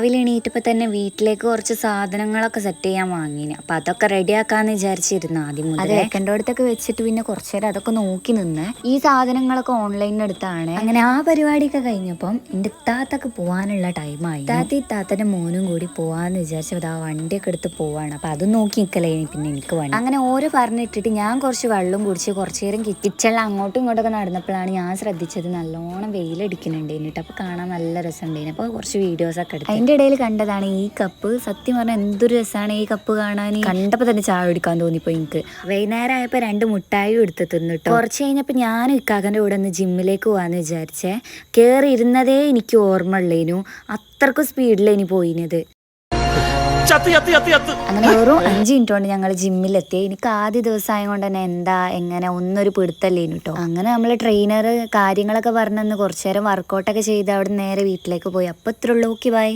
രാവിലെ എണീറ്റപ്പോൾ തന്നെ വീട്ടിലേക്ക് കുറച്ച് സാധനങ്ങളൊക്കെ സെറ്റ് ചെയ്യാൻ വാങ്ങിന്. അപ്പം അതൊക്കെ റെഡിയാക്കാന്ന് വിചാരിച്ചിരുന്നു ആദ്യം മുതൽ. അത് വെക്കേണ്ട അടുത്തൊക്കെ വെച്ചിട്ട് പിന്നെ കുറച്ച് നേരം അതൊക്കെ നോക്കി നിന്ന് ഈ സാധനങ്ങളൊക്കെ ഓൺലൈനിൽ എടുത്താണ്. അങ്ങനെ ആ പരിപാടിയൊക്കെ കഴിഞ്ഞപ്പം എൻ്റെ ഇത്താത്തൊക്കെ പോകാനുള്ള ടൈമായി. ഇത്താത്തൻ്റെ മോനും കൂടി പോവാന്ന് വിചാരിച്ചത് ആ വണ്ടിയൊക്കെ എടുത്ത് പോവാണ്. അപ്പം അത് നോക്കി നിൽക്കലേ പിന്നെ എനിക്ക് വേണം. അങ്ങനെ ഓരോ പറഞ്ഞിട്ടിട്ട് ഞാൻ കുറച്ച് വെള്ളം കുടിച്ച് കുറച്ച് നേരം കിച്ചണിൽ അങ്ങോട്ടും ഇങ്ങോട്ടൊക്കെ നടന്നപ്പോഴാണ് ഞാൻ ശ്രദ്ധിച്ചത് നല്ലോണം വെയിലടിക്കുന്നുണ്ട് എന്നിട്ട്. അപ്പോൾ കാണാൻ നല്ല രസമുണ്ടായിരുന്നു. അപ്പോൾ കുറച്ച് വീഡിയോസൊക്കെ എടുത്തു. അതിൻ്റെ ഇടയിൽ കണ്ടതാണ് ഈ കപ്പ്. സത്യം പറഞ്ഞാൽ എന്തൊരു രസമാണ് ഈ കപ്പ് കാണാൻ. കണ്ടപ്പോൾ തന്നെ ചായ കുടിക്കാൻ തോന്നിപ്പോൾ എനിക്ക്. വൈകുന്നേരം ആയപ്പോൾ 2 മുട്ടായും എടുത്ത് തിന്നിട്ടോ. കുറച്ച് കഴിഞ്ഞപ്പോൾ ഞാനും ഇക്കാക്കൻ്റെ കൂടെ ഒന്ന് ജിമ്മിലേക്ക് പോകാമെന്ന് വിചാരിച്ചേ. കയറി ഇരുന്നതേ എനിക്ക് ഓർമ്മ ഉള്ളേനു. അത്രക്കും സ്പീഡിലേനി പോയിനത്. അങ്ങനെ വെറും 5 മിനിറ്റ് കൊണ്ട് ഞങ്ങൾ ജിമ്മിലെത്തി. എനിക്ക് ആദ്യ ദിവസമായത് കൊണ്ട് തന്നെ എന്താ എങ്ങനെ ഒന്നൊരു പിടുത്തല്ലേനു കേട്ടോ. അങ്ങനെ നമ്മൾ ട്രെയിനർ കാര്യങ്ങളൊക്കെ പറഞ്ഞന്ന് കുറച്ചു നേരം വർക്കൗട്ടൊക്കെ ചെയ്ത് അവിടെ നേരെ വീട്ടിലേക്ക് പോയി. അപ്പോൾ ഇത്രയുള്ളൂ. Okay by.